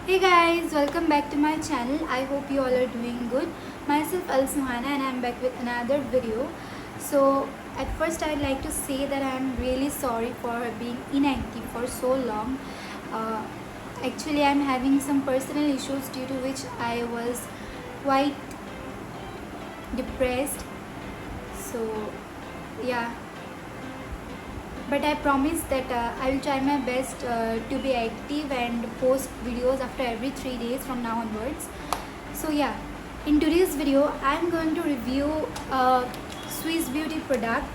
Hey guys, welcome back to my channel. I hope you all are doing good. Myself Al Suhana and I'm back with another video. So at first I'd like to say that I'm really sorry for being inactive for so long. Uh, Actually I'm having some personal issues due to which I was quite depressed. So yeah, but I promise that I will try my best to be active and post videos after every 3 days from now onwards. So yeah, in today's video I'm going to review a Swiss Beauty product,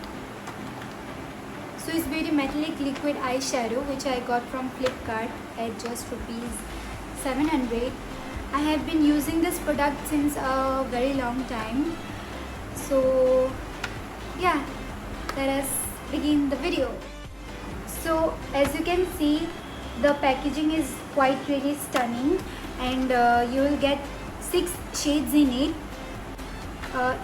Swiss Beauty Metallic Liquid Eyeshadow, which I got from Flipkart at just rupees 700. I have been using this product since a very long time. So yeah, let us begin the video. So as you can see, the packaging is quite really stunning, and you will get 6 shades in it.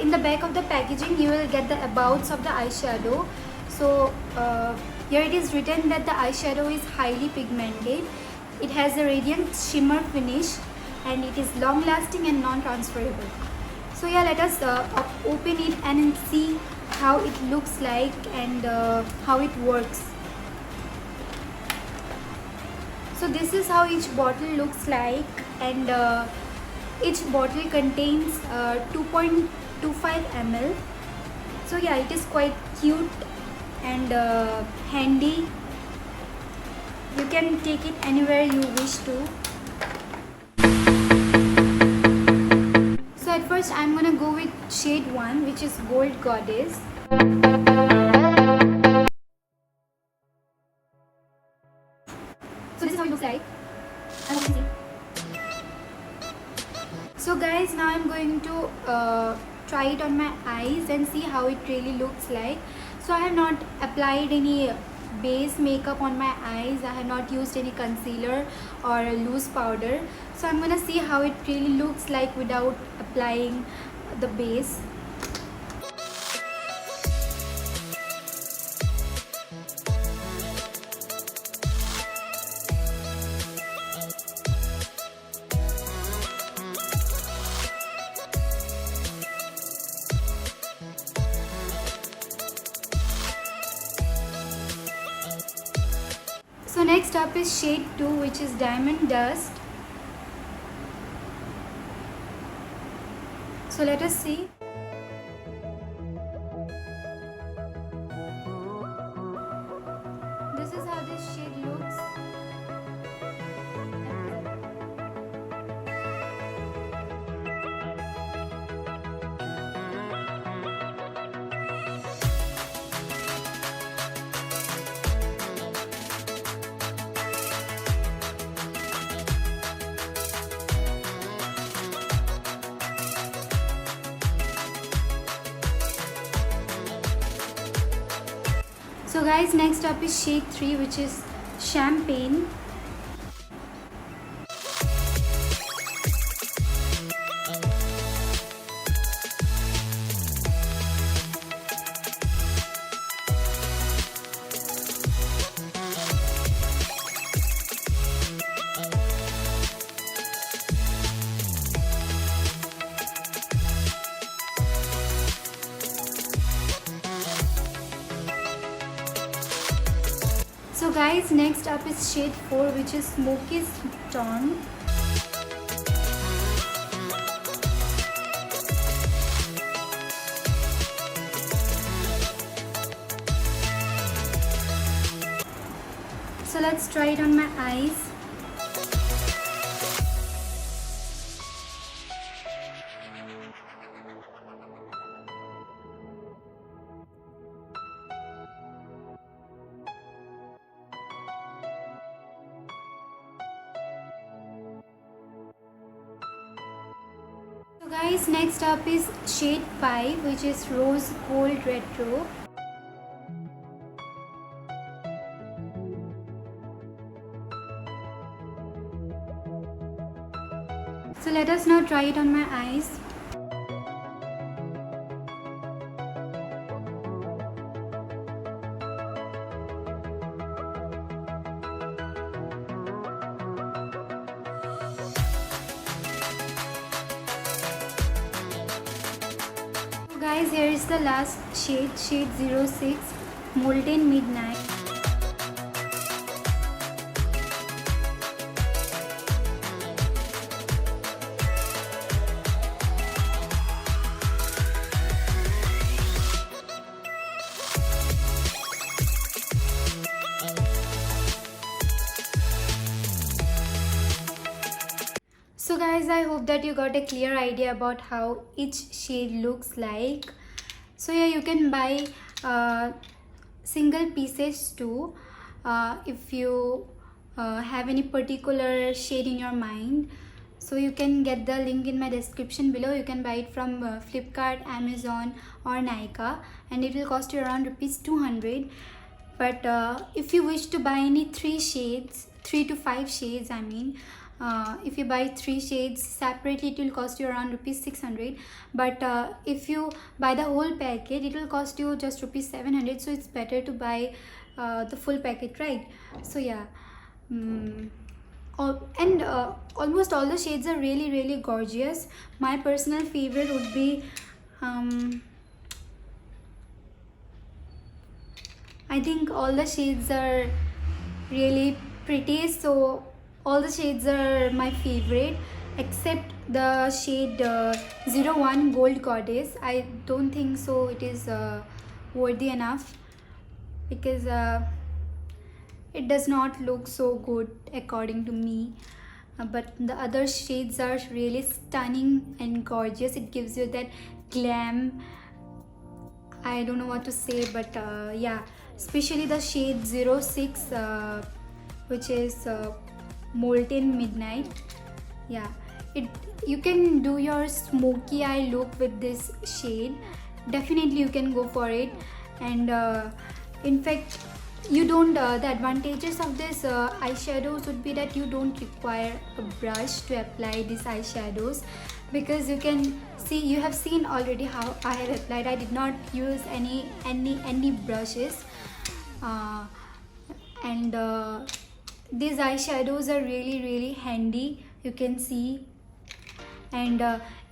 In the back of the packaging you will get the abouts of the eyeshadow. So here it is written that the eyeshadow is highly pigmented, it has a radiant shimmer finish, and it is long lasting and non-transferable. So yeah, let us open it and see how it looks like and how it works. So this is how each bottle looks like, and each bottle contains 2.25 ml. So yeah, it is quite cute and handy. You can take it anywhere you wish to. So at first I'm gonna go with shade 1, which is Gold Goddess. So this is how it looks like. I hope you can see. So guys, now I'm going to try it on my eyes and see how it really looks like. So I have not applied any base makeup on my eyes. I have not used any concealer or loose powder. So I'm gonna see how it really looks like without applying the base. So next up is shade 2, which is Diamond Dust. So let us see. This is how this shade looks. So guys, next up is shade 3, which is Champagne. So guys, next up is shade 4, which is Smoky Storm. So let's try it on my eyes. So guys, next up is shade 5, which is Rose Gold Retro. So let us now try it on my eyes. guys, here is the last shade, shade 06, Molten Midnight. So guys, I hope that you got a clear idea about how each shade looks like. So yeah, you can buy single pieces too if you have any particular shade in your mind. So you can get the link in my description below. You can buy it from Flipkart, Amazon or Nykaa, and it will cost you around rupees 200. But if you wish to buy any 3 shades, 3 to 5 shades I mean, if you buy 3 shades separately, it will cost you around rupees 600. But if you buy the whole packet, it will cost you just rupees 700. So it's better to buy the full packet, right? So yeah, almost all the shades are really gorgeous. My personal favorite would be I think all the shades are really pretty, so all the shades are my favorite except the shade 01 Gold Goddess. I don't think so it is worthy enough because it does not look so good according to me. But the other shades are really stunning and gorgeous. It gives you that glam. I don't know what to say, but yeah, especially the shade 06 which is Molten Midnight. Yeah, you can do your smoky eye look with this shade. Definitely you can go for it. And in fact, you don't the advantages of this eyeshadows would be that you don't require a brush to apply these eyeshadows, because you can see, you have seen already how I have applied. I did not use any brushes, and these eyeshadows are really handy, you can see, and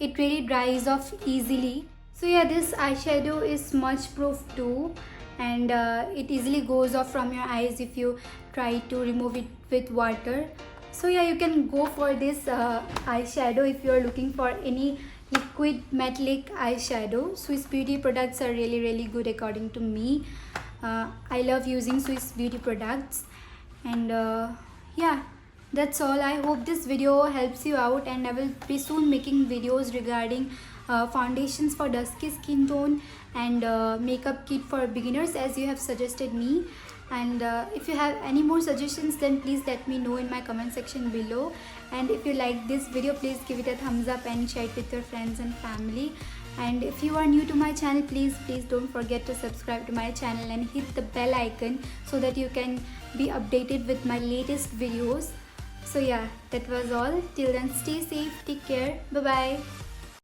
it really dries off easily. So yeah, this eyeshadow is smudge proof too, and it easily goes off from your eyes if you try to remove it with water. So yeah, you can go for this eyeshadow if you are looking for any liquid metallic eyeshadow. Swiss Beauty products are really good according to me. I love using Swiss Beauty products. And yeah, that's all. I hope this video helps you out, and I will be soon making videos regarding foundations for dusky skin tone and makeup kit for beginners as you have suggested me. And if you have any more suggestions, then please let me know in my comment section below. And if you like this video, please give it a thumbs up and share it with your friends and family. And if you are new to my channel, please don't forget to subscribe to my channel and hit the bell icon so that you can be updated with my latest videos. So yeah, that was all. Till then, stay safe, take care, bye bye.